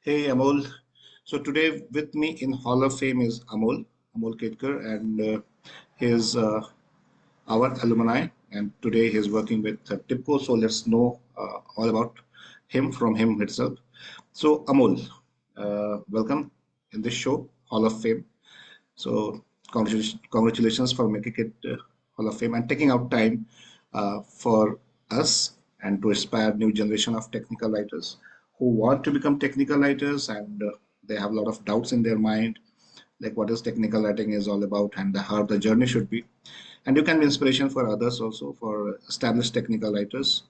Hey Amol. So today with me in Hall of Fame is Amol Ketkar, and he is our alumni. And today he's working with TIPCO. So let's know all about him from him itself. So Amol, welcome in this show, Hall of Fame. So congratulations for making it Hall of Fame and taking out time for us and to inspire new generation of technical writers who want to become technical writers and they have a lot of doubts in their mind, like what is technical writing is all about and how the journey should be. And you can be inspiration for others also, for established technical writers,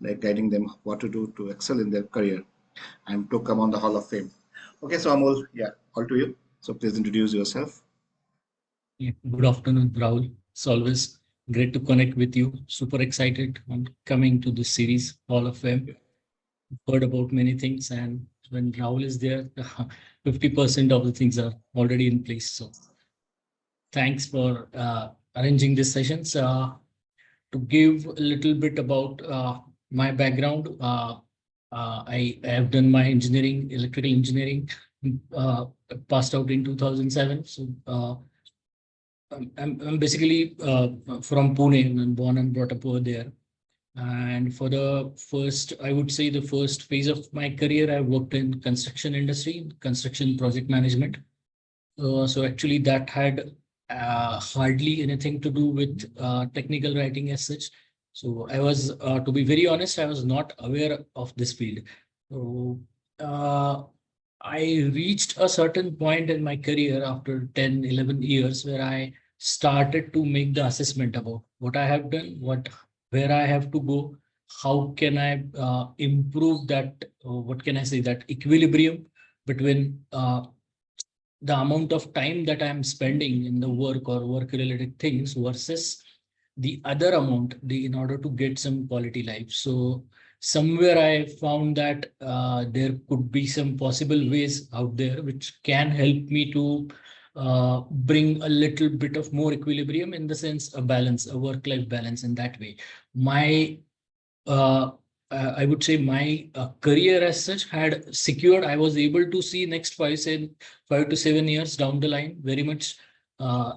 like guiding them what to do to excel in their career and to come on the Hall of Fame. Okay, so Amol, yeah, all to you. So please introduce yourself. Yeah, good afternoon, Rahul. It's always great to connect with you. Super excited on coming to this series, Hall of Fame. Heard about many things, and when Rahul is there, 50% of the things are already in place. So thanks for arranging these sessions. To give a little bit about my background, I have done my engineering, electrical engineering, uh, passed out in 2007. So I'm basically from Pune and born and brought up over there. And for the first, I would say the first phase of my career, I worked in construction industry, construction project management. So actually that had hardly anything to do with technical writing as such. So I was, to be very honest, I was not aware of this field. So uh, I reached a certain point in my career after 10, 11 years where I started to make the assessment about what I have done, where I have to go, how can I improve that, what can I say, that equilibrium between the amount of time that I'm spending in the work or work related things versus the other amount in order to get some quality life. So somewhere I found that there could be some possible ways out there which can help me to bring a little bit of more equilibrium, in the sense a balance, a work life balance. In that way, my uh, I would say my career as such had secured. I was able to see next 5 to 7 years down the line, very much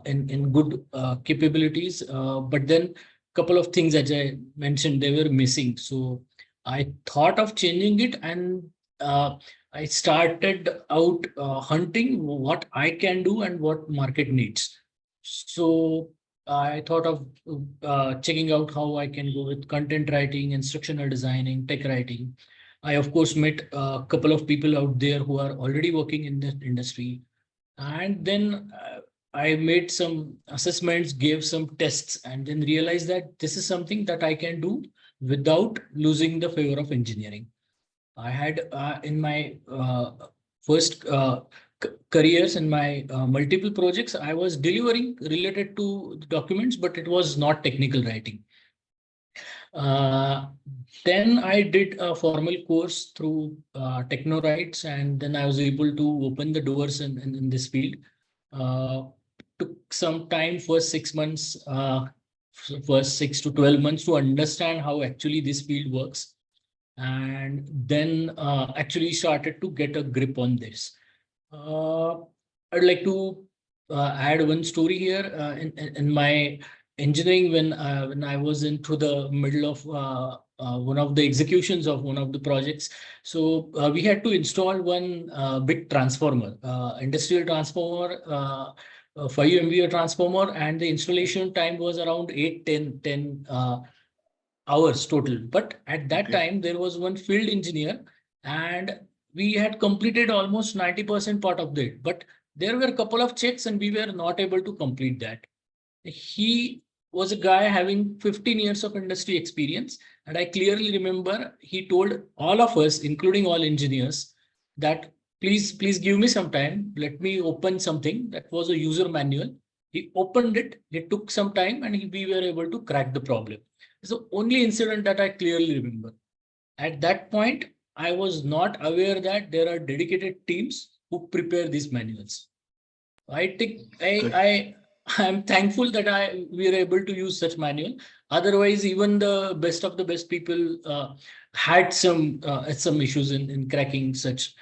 in good capabilities. But then couple of things, as I mentioned, they were missing. So I thought of changing it, and uh, I started out hunting what I can do and what market needs. So I thought of checking out how I can go with content writing, instructional designing, tech writing. I, of course, met a couple of people out there who are already working in the industry. And then I made some assessments, gave some tests, and then realized that this is something that I can do without losing the favor of engineering. I had in my first careers, in my multiple projects, I was delivering related to the documents, but it was not technical writing. Uh, then I did a formal course through TechnoWrites, and then I was able to open the doors in this field. Uh, Took some time, first 6 months, first 6 to 12 months, to understand how actually this field works, and then actually started to get a grip on this. Uh, I'd like to add one story here. In my engineering, when I was into the middle of one of the executions of one of the projects, so we had to install one big transformer, industrial transformer, 5 MVA transformer, and the installation time was around 8, 10 hours total. But at that Okay. time, there was one field engineer, and we had completed almost 90% part of it. But there were a couple of checks, and we were not able to complete that. He was a guy having 15 years of industry experience. And I clearly remember he told all of us, including all engineers, that please give me some time. Let me open something. That was a user manual. He opened it. It took some time, and we were able to crack the problem. It's the only incident that I clearly remember. At that point, I was not aware that there are dedicated teams who prepare these manuals. I think Good. I'm thankful that we are able to use such manual. Otherwise, even the best of the best people had some issues in cracking such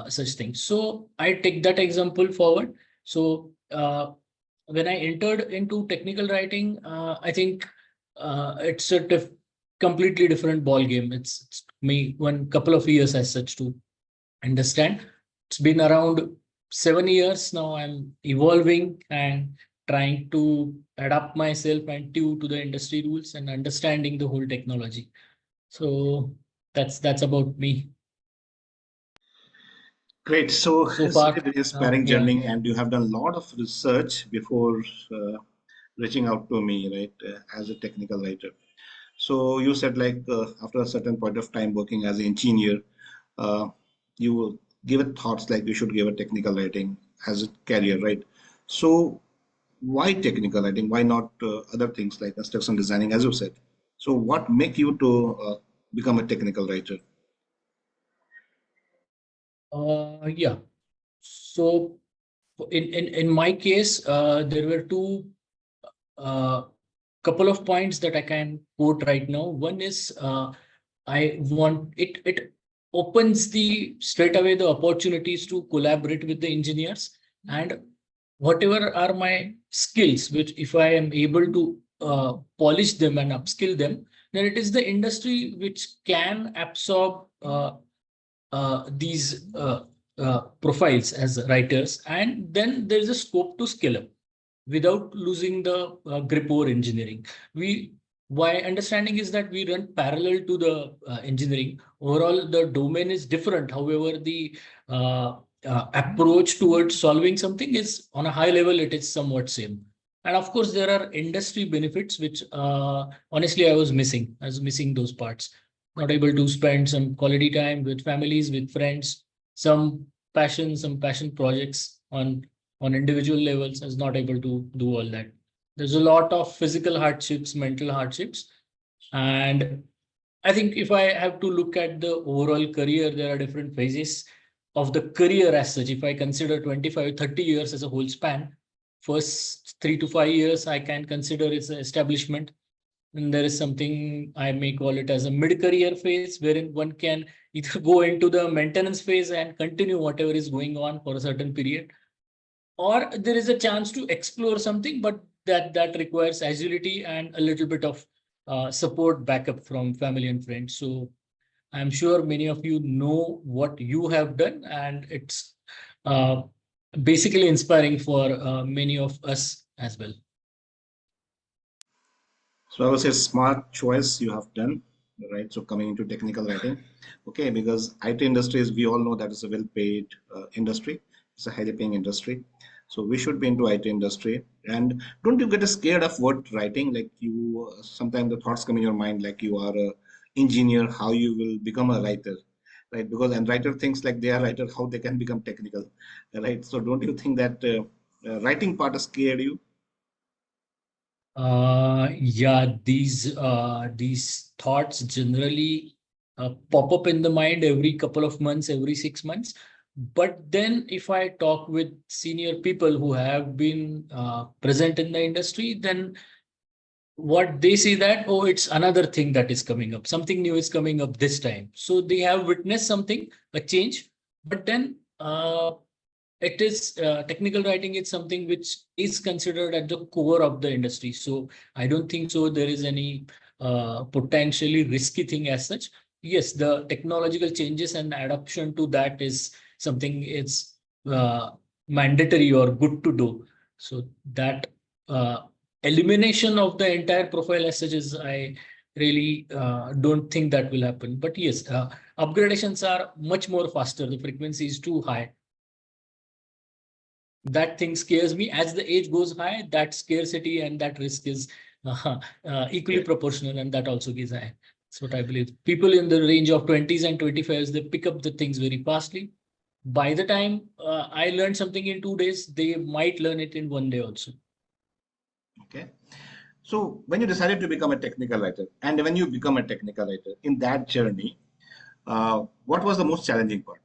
such things. So I take that example forward. So when I entered into technical writing, I think it's a completely different ball game. It's me one couple of years as such to understand. It's been around 7 years now. I'm evolving and trying to adapt myself and tune to the industry rules and understanding the whole technology. So that's about me Great. So so it's far. a very inspiring Yeah. journey, and you have done a lot of research before reaching out to me, right, as a technical writer. So you said like after a certain point of time working as an engineer, uh, you will give it thoughts like you should give a technical writing as a career, right? So why technical writing? Why not other things like construction designing, as you said? So what make you to become a technical writer? Yeah. So in my case, there were two uh, couple of points that I can quote right now. One is I want it opens the straight away the opportunities to collaborate with the engineers, and whatever are my skills, which if I am able to polish them and upskill them, then it is the industry which can absorb these profiles as writers, and then there is a scope to scale up without losing the grip over engineering. We My understanding is that we run parallel to the engineering. Overall, the domain is different. However, the approach towards solving something is on a high level, it is somewhat same. And of course, there are industry benefits, which honestly I was missing. I was missing those parts. Not able to spend some quality time with families, with friends, some passion projects on individual levels. Is not able to do all that. There's a lot of physical hardships, mental hardships, and I think if I have to look at the overall career, there are different phases of the career as such. If I consider 25, 30 years as a whole span, first 3 to 5 years I can consider as an establishment. And there is something I may call it as a mid-career phase, wherein one can either go into the maintenance phase and continue whatever is going on for a certain period, or there is a chance to explore something, but that requires agility and a little bit of support backup from family and friends. So I'm sure many of you know what you have done, and it's uh, basically inspiring for many of us as well. So I would say smart choice you have done, right? So coming into technical writing, okay, because IT industry is we all know that is a well-paid industry. It's a highly paying industry. So we should be into IT industry. And don't you get scared of word writing? Like you, sometimes the thoughts come in your mind, like you are a engineer, how you will become a writer, right? Because and writer thinks like they are writer, how they can become technical, right? So don't you think that writing part has scared you? Yeah, these thoughts generally pop up in the mind every couple of months, every 6 months. But then, if I talk with senior people who have been present in the industry, then what they say that, oh, it's another thing that is coming up, something new is coming up this time. So they have witnessed something, a change, but then it is technical writing is something which is considered at the core of the industry. So I don't think so there is any potentially risky thing as such. Yes, the technological changes and adoption to that is something it's mandatory or good to do. So that uh, elimination of the entire profile as such is, I really don't think that will happen. But yes, upgradations are much more faster. The frequency is too high. That thing scares me. As the age goes high, that scarcity and that risk is equally Yeah. proportional, and that also is high. That's what I believe. People in the range of 20s and 25s, they pick up the things very fastly. By the time I learned something in 2 days, they might learn it in one day also. Okay. So when you decided to become a technical writer, and when you become a technical writer in that journey, what was the most challenging part,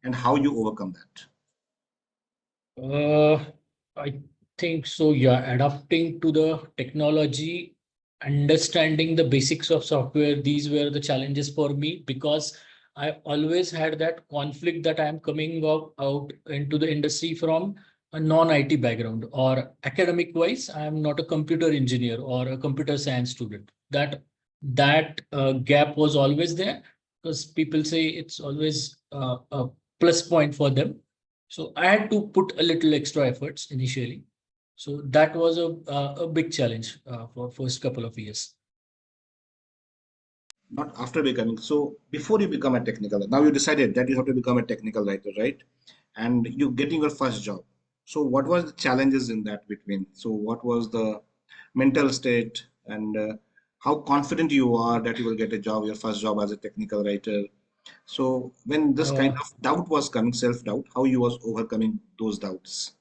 and how you overcome that? Uh, I think so. Yeah, adapting to the technology, understanding the basics of software. These were the challenges for me because I always had that conflict that I am coming out into the industry from a non-IT background, or academic wise, I am not a computer engineer or a computer science student. That gap was always there, because people say it's always a plus point for them. So I had to put a little extra efforts initially. So that was a big challenge for first couple of years. Not after becoming. So before you become a technical, now you decided that you have to become a technical writer, right? And you getting your first job. So what was the challenges in that between? So what was the mental state, and how confident you are that you will get a job, your first job as a technical writer? So when this kind Uh, of doubt was coming, self-doubt, how you was overcoming those doubts?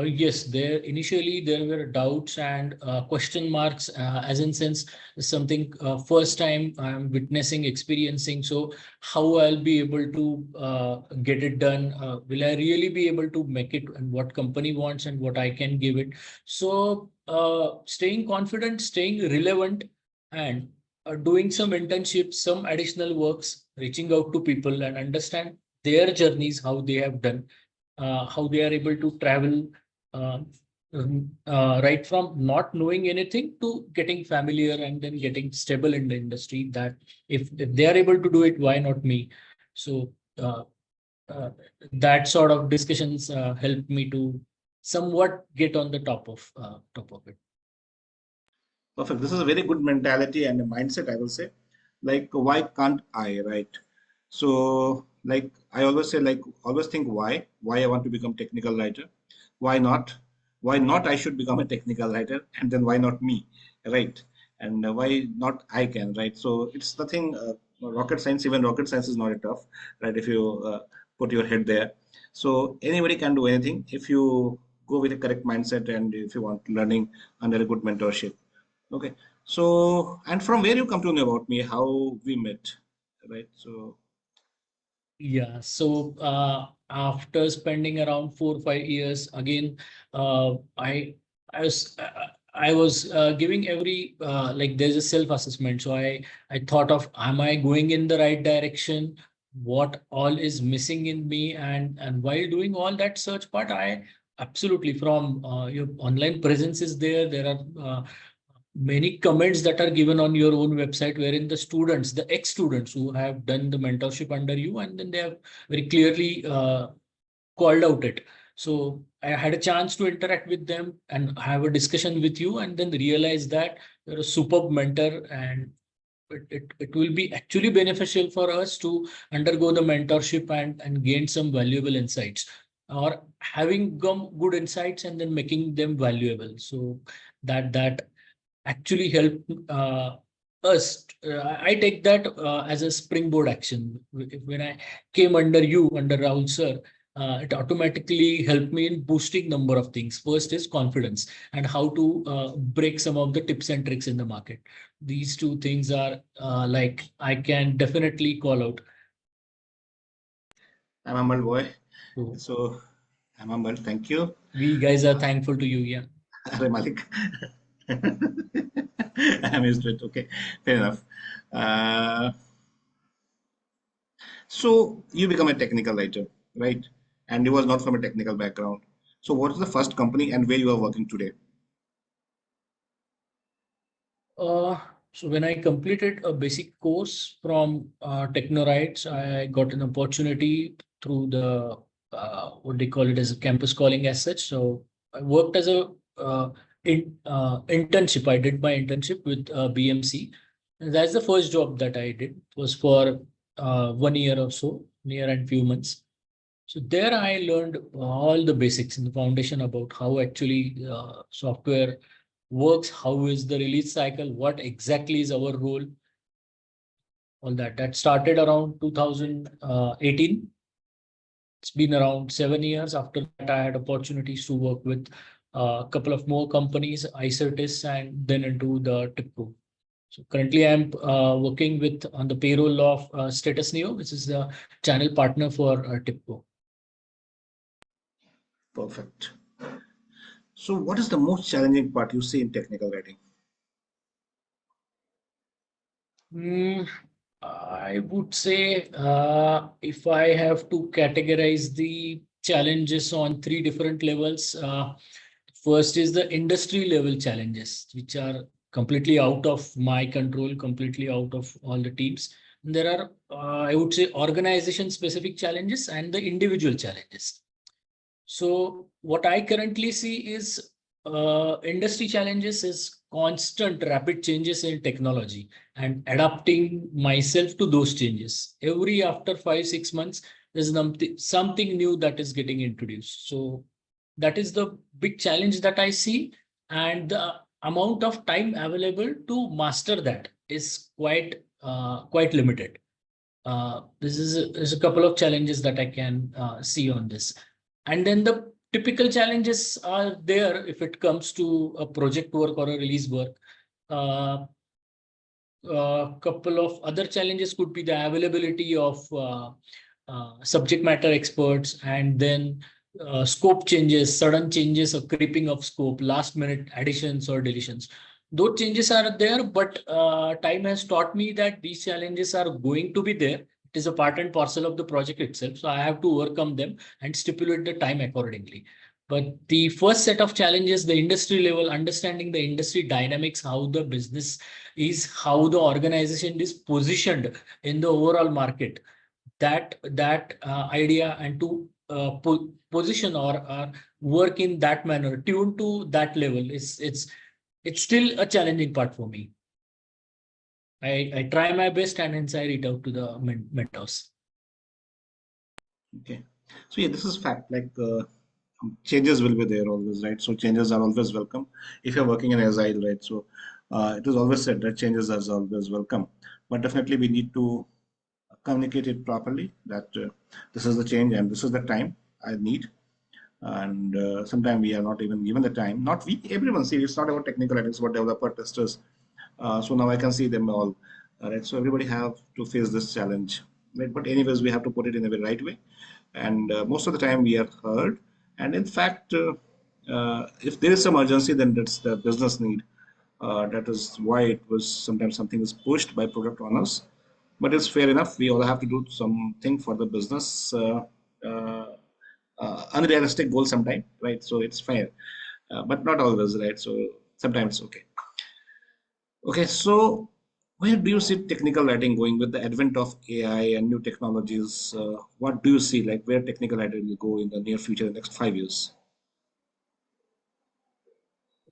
Yes, there initially there were doubts and question marks, as in sense something first time I'm witnessing, experiencing. So how I'll be able to get it done? Will I really be able to make it? And what company wants and what I can give it? So staying confident, staying relevant, and doing some internships, some additional works, reaching out to people and understand their journeys, how they have done, how they are able to travel, uh, right from not knowing anything to getting familiar and then getting stable in the industry. That if they are able to do it, why not me? So uh, that sort of discussions helped me to somewhat get on the top of it. Perfect. This is a very good mentality and a mindset, I will say. Like, why can't I, right? So, like, I always say, like, always think why I want to become technical writer, why not, why not I should become a technical writer, and then why not me, right? And why not I can, right? So it's nothing. Rocket science, even rocket science is not a tough, right? If you put your head there, so anybody can do anything if you go with a correct mindset and if you want learning under a good mentorship. Okay. So, and from where you come to know about me, how we met, right? So, Yeah, so after spending around 4 or 5 years, again, I I was I was giving every like there's a self-assessment. So I thought of, am I going in the right direction? What all is missing in me? And while doing all that search part, I absolutely, from your online presence is there. There are many comments that are given on your own website, wherein the students, the ex-students who have done the mentorship under you, and then they have very clearly called out it. So I had a chance to interact with them and have a discussion with you, and then realize that you're a superb mentor, and it will be actually beneficial for us to undergo the mentorship and gain some valuable insights, or having good insights and then making them valuable. So that actually help us. I take that as a springboard action. When I came under you, under Rahul sir, it automatically helped me in boosting number of things. First is confidence and how to break some of the tips and tricks in the market. These two things are like I can definitely call out. I'm Amol boy. So So, I'm Amol. Thank you. we guys are thankful to you. Yeah. Are Malik. I'm used to it. Okay, fair enough. Uh, so, you become a technical writer, right? And you was not from a technical background. So, what is the first company and where you are working today? Uh, so when I completed a basic course from Technorites, I got an opportunity through the what they call it as a campus calling as such. So I worked as a internship. I did my internship with BMC. And that's the first job that I did. It was for 1 year or so, near and few months. So there I learned all the basics and the foundation about how actually software works, how is the release cycle, what exactly is our role, all that. That started around 2018. It's been around 7 years. After that, I had opportunities to work with a couple of more companies, iCertis, and then into the TIPCO. So currently, I'm working with on the payroll of Status Neo, which is the channel partner for TIPCO. Perfect. So, what is the most challenging part you see in technical writing? I would say if I have to categorize the challenges on three different levels, first is the industry level challenges, which are completely out of my control, completely out of all the teams. And there are, I would say, organization specific challenges and the individual challenges. So what I currently see is industry challenges is constant rapid changes in technology and adapting myself to those changes. Every after 5, 6 months, there's something new that is getting introduced. So that is the big challenge that I see, and the amount of time available to master that is quite limited. There's a couple of challenges that I can see on this. And then the typical challenges are there if it comes to a project work or a release work. A couple of other challenges could be the availability of subject matter experts, and then scope changes, sudden changes or creeping of scope, last minute additions or deletions. Those changes are there, but time has taught me that these challenges are going to be there. It is a part and parcel of the project itself. So I have to overcome them and stipulate the time accordingly. But the first set of challenges, the industry level, understanding the industry dynamics, how the business is, how the organization is positioned in the overall market, that idea, and to position or work in that manner, tune to that level, is it's still a challenging part for me. I try my best, and hence I reach out to the mentors. Okay. So yeah, this is fact. Like changes will be there always, right? So changes are always welcome if you're working in Agile, right? So it is always said that changes are always welcome, but definitely we need to communicate it properly that this is the change and this is the time I need. And sometimes we are not even given the time. Not we, everyone. See, it's not about technical, it's about developer testers. So now I can see them all. Right. So everybody have to face this challenge. Right. But anyways, we have to put it in a very right way. And most of the time we are heard. And in fact, if there is some urgency, then that's the business need. That is why it was sometimes something is pushed by product owners. But it's fair enough. We all have to do something for the business. Uh, Unrealistic goal sometimes, right? So it's fair, but not always, right? So sometimes it's okay. Okay, so where do you see technical writing going with the advent of AI and new technologies? What do you see, like where technical writing will go in the near future, the next 5 years?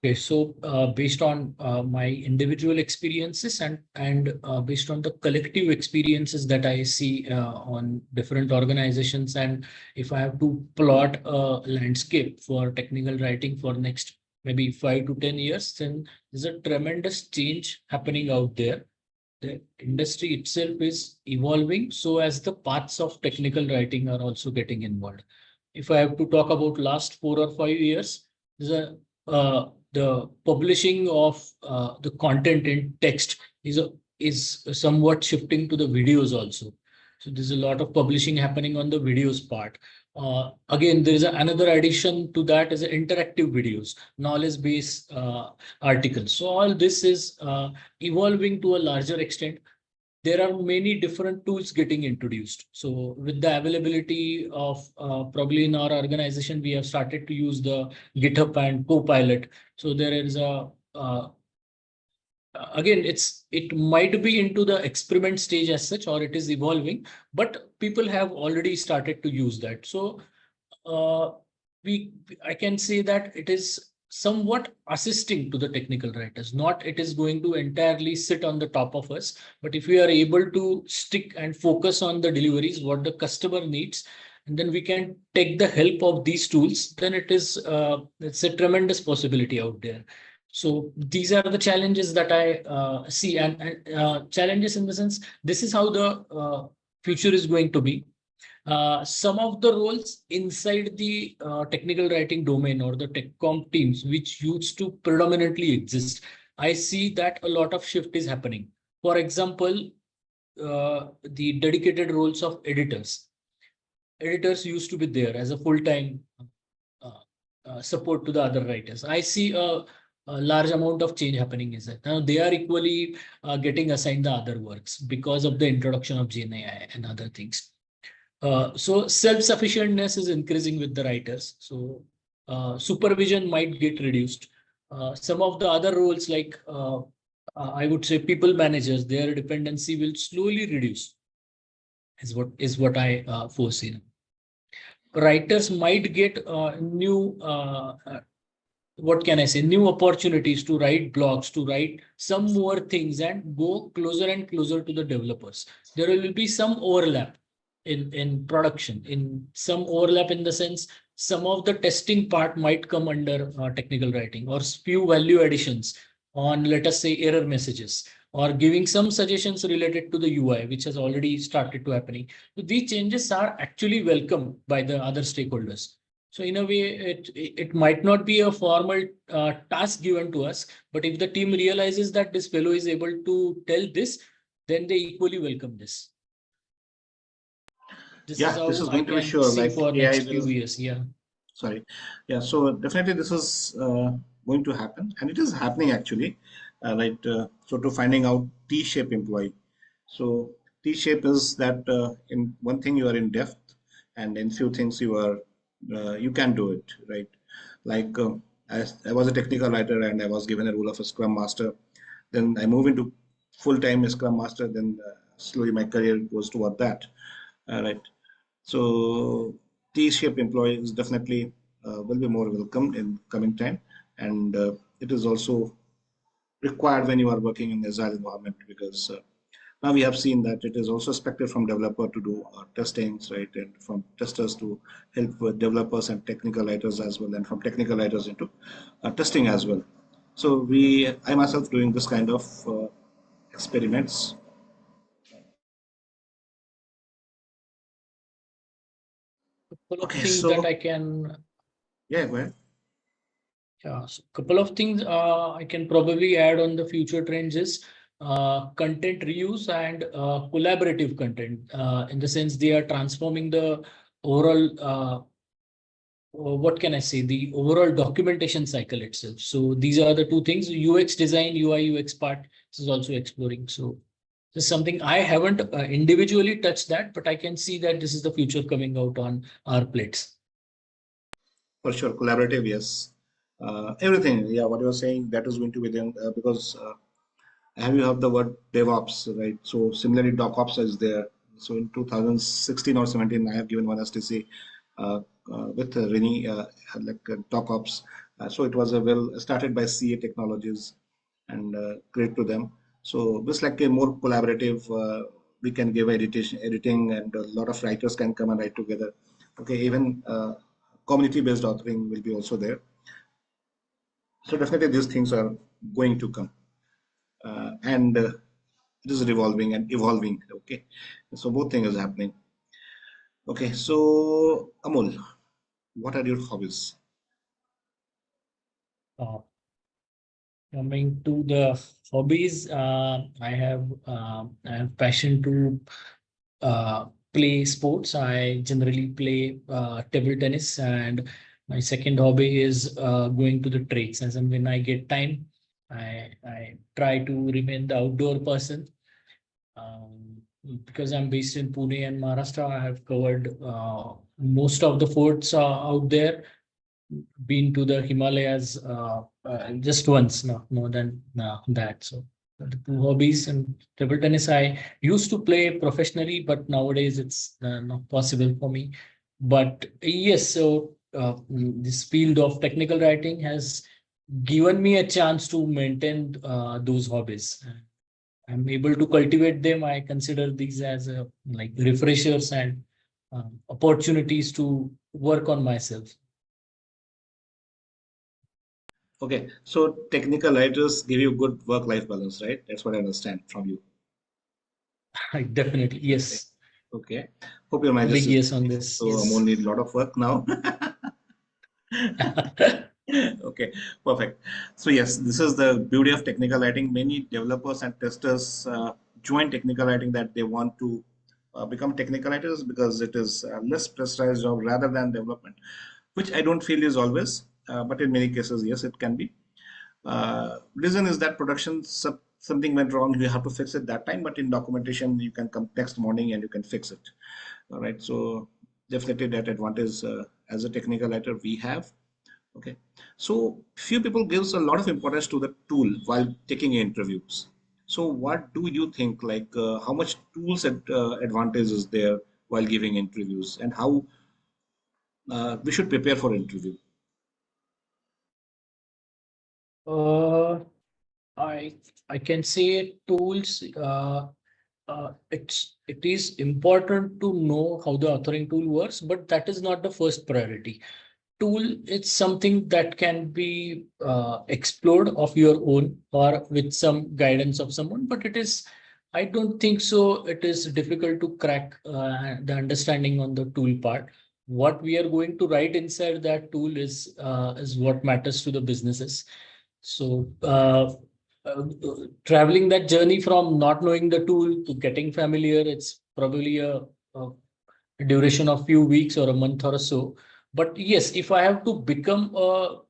Okay, so based on my individual experiences, and based on the collective experiences that I see on different organizations, and if I have to plot a landscape for technical writing for next maybe 5 to 10 years, then there's a tremendous change happening out there. The industry itself is evolving, so as the paths of technical writing are also getting involved. If I have to talk about last 4 or 5 years, the publishing of the content in text is somewhat shifting to the videos also. So there's a lot of publishing happening on the videos part. Again, there is another addition to that is interactive videos, knowledge based articles. So all this is evolving to a larger extent. There are many different tools getting introduced. So with the availability of probably in our organization, we have started to use the GitHub and Copilot. So there is again, it might be into the experiment stage as such, or it is evolving, but people have already started to use that. So uh, I can say that it is somewhat assisting to the technical writers. Not it is going to entirely sit on the top of us, but if we are able to stick and focus on the deliveries, what the customer needs, and then we can take the help of these tools, then it's a tremendous possibility out there. So these are the challenges that I see, and challenges in the sense this is how the future is going to be. Some of the roles inside the technical writing domain or the tech comp teams, which used to predominantly exist, I see that a lot of shift is happening. For example, the dedicated roles of editors. Editors used to be there as a full-time support to the other writers. I see a large amount of change happening is that now they are equally getting assigned the other works because of the introduction of GenAI and other things. So self-sufficientness is increasing with the writers. So supervision might get reduced. Some of the other roles like I would say people managers, their dependency will slowly reduce is what I foresee. Writers might get new what can I say, new opportunities to write blogs, to write some more things and go closer and closer to the developers. There will be some overlap in production, in some overlap in the sense some of the testing part might come under technical writing or few value additions on, let us say, error messages or giving some suggestions related to the UI, which has already started to happening. So these changes are actually welcome by the other stakeholders. So in a way, it might not be a formal task given to us, but if the team realizes that this fellow is able to tell this, then they equally welcome this. This is Yeah, this how is I going to be can sure. see Like for AI next few will, years. Yeah. sorry. Yeah, so definitely this is going to happen, and it is happening actually. Right. So to finding out T-shape employee. So T-shape is that in one thing you are in depth, and in few things you can do it, right? Like I was a technical writer and I was given a role of a Scrum Master. Then I move into full-time Scrum Master. Then slowly my career goes toward that, right? So T-shaped employees definitely will be more welcomed in coming time, and it is also required when you are working in agile environment because now we have seen that it is also expected from developer to do testings, right, and from testers to help with developers and technical writers as well, and from technical writers into testing as well. So I myself doing this kind of experiments. Couple of Okay, things that so I can, yeah, go ahead. yeah, so couple of things I can probably add on the future trends is content reuse and collaborative content in the sense they are transforming the overall what can I say, the overall documentation cycle itself. So these are the two things, UX design, UI, UX part, this is also exploring. So this is something I haven't individually touched that, but I can see that this is the future coming out on our plates. For sure, collaborative, yes. Everything, yeah, what you were saying, that is going to be there because have you heard the word DevOps, right? So similarly, DocOps is there. So in 2016 or 17, I have given one STC with Rini, like DocOps. So it was a well started by CA Technologies and great to them. So this like a more collaborative, we can give editing, and a lot of writers can come and write together. Okay, even community-based authoring will be also there. So definitely these things are going to come, and it is revolving and evolving. Okay, so both things is happening. Okay, so Amol, what are your hobbies? Uh, Coming to the hobbies, I have passion to play sports. I generally play table tennis, and my second hobby is going to the treks. As and when I get time, I try to remain the outdoor person. Um, because I'm based in Pune and Maharashtra, I have covered most of the forts out there, been to the Himalayas just once, not more than that. So the two hobbies and table tennis, I used to play professionally, but nowadays it's not possible for me. But yes, so this field of technical writing has given me a chance to maintain those hobbies. I'm able to cultivate them. I consider these as like refreshers and opportunities to work on myself. Okay, so technical writers give you good work-life balance, right? That's what I understand from you. Definitely, Okay, yes. okay. Hope your manager Big is yes on listening. this. So Amol Yes. need a lot of work now. Okay, perfect. So yes, this is the beauty of technical writing. Many developers and testers join technical writing that they want to become technical writers because it is a less pressurized job rather than development, which I don't feel is always, but in many cases, yes, it can be. Reason is that something went wrong, you have to fix it that time, but in documentation you can come next morning and you can fix it. All right, so definitely that advantage as a technical writer we have. Okay, so few people gives a lot of importance to the tool while taking interviews. So what do you think, like how much tools advantage is there while giving interviews, and how we should prepare for interview? Uh, I I can say tools. It is important to know how the authoring tool works, but that is not the first priority. Tool, it's something that can be explored of your own or with some guidance of someone, but I don't think so. It is difficult to crack the understanding on the tool part. What we are going to write inside that tool is what matters to the businesses. So, uh, traveling that journey from not knowing the tool to getting familiar, it's probably a duration of few weeks or a month or so. But yes, if I have to become a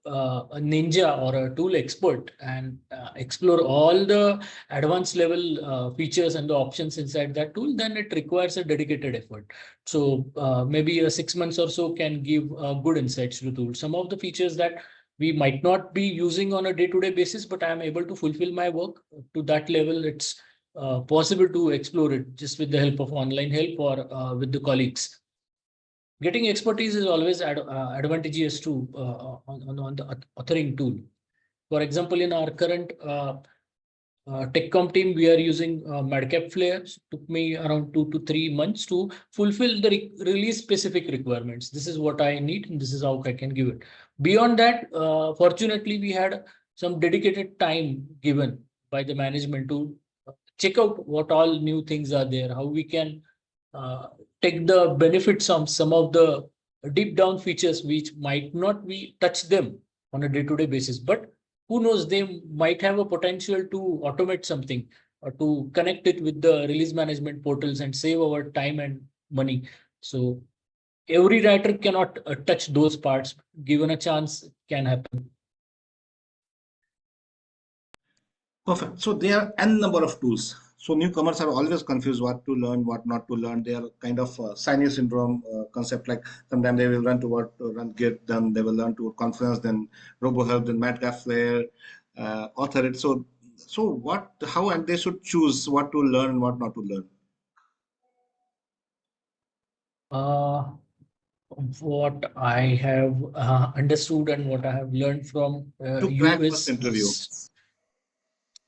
ninja or a tool expert and explore all the advanced level features and the options inside that tool, then it requires a dedicated effort. So maybe a 6 months or so can give good insights to the tool. Some of the features that we might not be using on a day-to-day basis, but I am able to fulfill my work to that level. It's possible to explore it just with the help of online help or with the colleagues. Getting expertise is always advantageous to on the authoring tool. For example, in our current TechCom team, we are using Madcap Flares. Took me around 2 to 3 months to fulfill the release specific requirements. This is what I need, and this is how I can give it. Beyond that, fortunately, we had some dedicated time given by the management to check out what all new things are there, how we can uh, take the benefits of some of the deep down features which might not be touch them on a day-to-day basis, but who knows, they might have a potential to automate something or to connect it with the release management portals and save our time and money. So every writer cannot touch those parts. Given a chance, it can happen. Perfect. So there are n number of tools. So newcomers are always confused what to learn, what not to learn. They are kind of Sinus syndrome concept. Like sometimes they will run toward run Git, then they will learn to Confluence, then RoboHelp, then MatCap Flare, Author it. So what, how, and they should choose what to learn and what not to learn Uh, what I have understood and what I have learned from to you crack first is interview.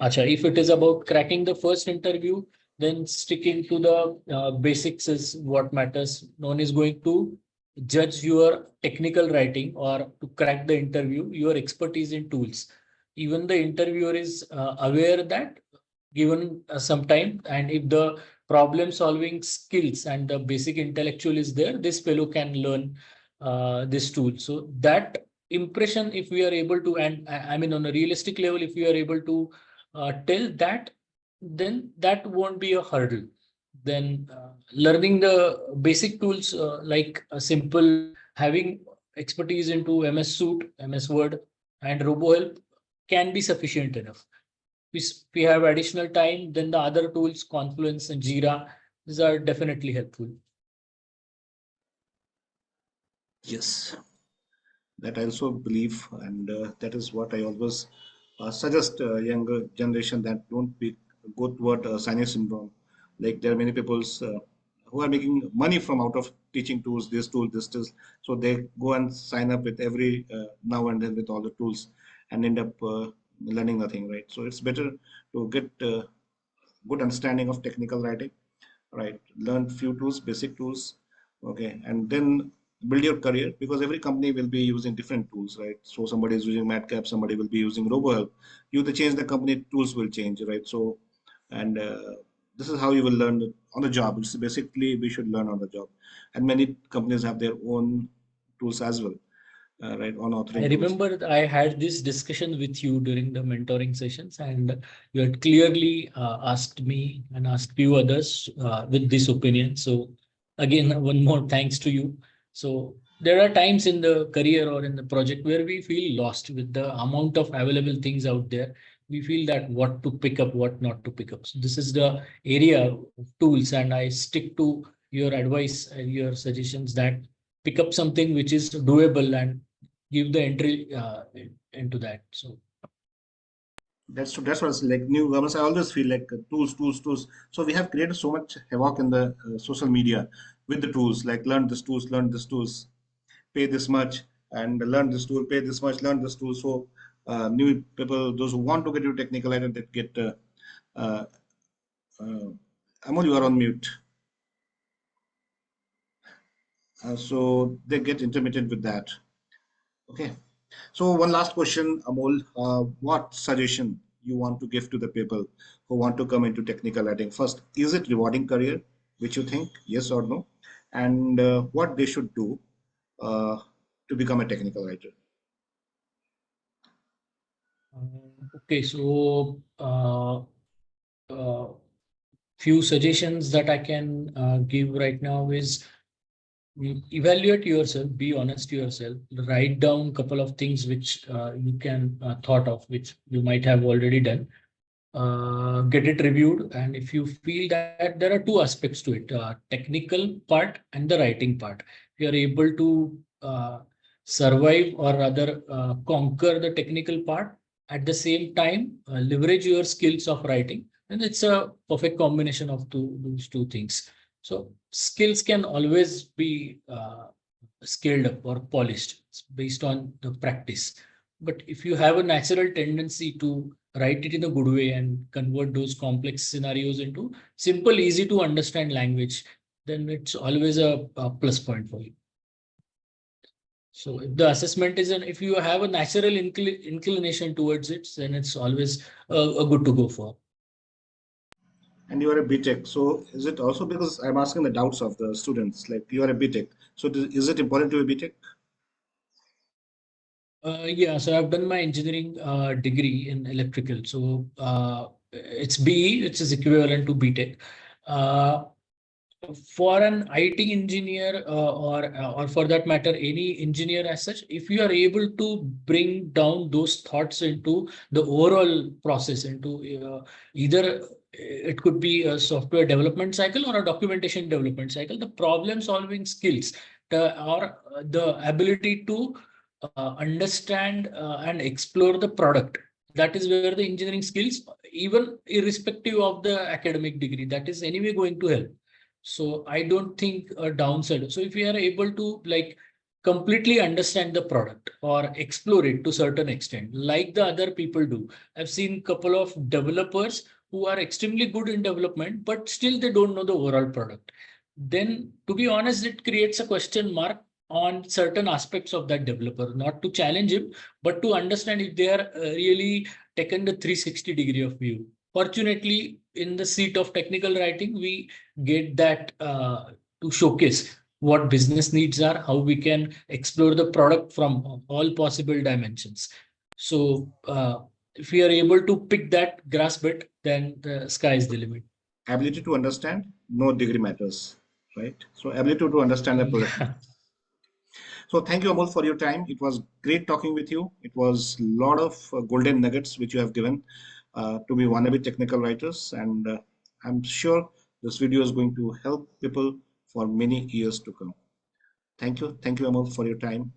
Acha, if it is about cracking the first interview, then sticking to the basics is what matters. No one is going to judge your technical writing or to crack the interview, your expertise in tools. Even the interviewer is aware that given some time, and if the problem solving skills and the basic intellectual is there, this fellow can learn this tool. So that impression, if we are able to, and I mean on a realistic level, if we are able to tell that, then that won't be a hurdle. Then learning the basic tools like a simple having expertise into MS Suite, MS Word, and RoboHelp can be sufficient enough. We have additional time, then the other tools, Confluence and Jira, these are definitely helpful. Yes, that I also believe, and that is what I always suggest younger generation that don't be go toward sinus syndrome. Like there are many people who are making money from out of teaching tools, this tool, this tool. So they go and sign up with every now and then with all the tools and end up learning nothing, right? So it's better to get good understanding of technical writing, right? Learn few tools, basic tools, okay, and then build your career because every company will be using different tools, right? So somebody is using Madcap, somebody will be using RoboHelp. You to change the company, tools will change, right? So, and this is how you will learn on the job. It's basically we should learn on the job, and many companies have their own tools as well, right? On I authoring tools. remember I had this discussion with you during the mentoring sessions, and you had clearly asked me and asked few others with this opinion. So again, one more thanks to you. So there are times in the career or in the project where we feel lost with the amount of available things out there. We feel that what to pick up, what not to pick up. So this is the area of tools, and I stick to your advice and your suggestions that pick up something which is doable and give the entry into that. So That's what's like new governments. I always feel like tools, tools, tools. So we have created so much havoc in the social media with the tools, like learn this tools, pay this much, and learn this tool, pay this much, learn this tool. So new people, those who want to get into technical item, that get. Uh, uh, Amol, you are on mute. So they get intermittent with that. Okay. So one last question, Amol. What suggestion you want to give to the people who want to come into technical writing? First, is it rewarding career, which you think, yes or no? And what they should do uh, to become a technical writer? okay, so few suggestions that I can give right now is evaluate yourself, be honest to yourself, write down a couple of things which you can thought of, which you might have already done. Get it reviewed, and if you feel that there are two aspects to it, technical part and the writing part. If you are able to survive or rather conquer the technical part at the same time, leverage your skills of writing, and it's a perfect combination of those two things. So skills can always be scaled up or polished based on the practice. But if you have a natural tendency to write it in a good way and convert those complex scenarios into simple, easy to understand language, then it's always a plus point for you. So if the assessment is if you have a natural inclination towards it, then it's always a good to go for. And you are a BTech, so is it also because I'm asking the doubts of the students, like you are a BTech, so is it important to be BTech? Yeah, so I've done my engineering degree in electrical. So it's BE, which is equivalent to BTech. Uh, for an IT engineer or for that matter any engineer as such, if you are able to bring down those thoughts into the overall process, into either it could be a software development cycle or a documentation development cycle, the problem solving skills, or the ability to understand and explore the product, that is where the engineering skills, even irrespective of the academic degree, that is anyway going to help. So I don't think a downside. So if we are able to like completely understand the product or explore it to certain extent, like the other people do. I've seen couple of developers who are extremely good in development, but still they don't know the overall product. Then to be honest, it creates a question mark on certain aspects of that developer, not to challenge him, but to understand if they are really taken the 360-degree of view. Fortunately, in the seat of technical writing, we get that to showcase what business needs are, how we can explore the product from all possible dimensions. So if we are able to pick that, grasp it, then the sky is the limit. Ability to understand, no degree matters, right? So ability to understand the product Yeah. matters. So thank you, Amol, for your time. It was great talking with you. It was a lot of golden nuggets which you have given to be wannabe technical writers, and I'm sure this video is going to help people for many years to come. Thank you, Amol, for your time.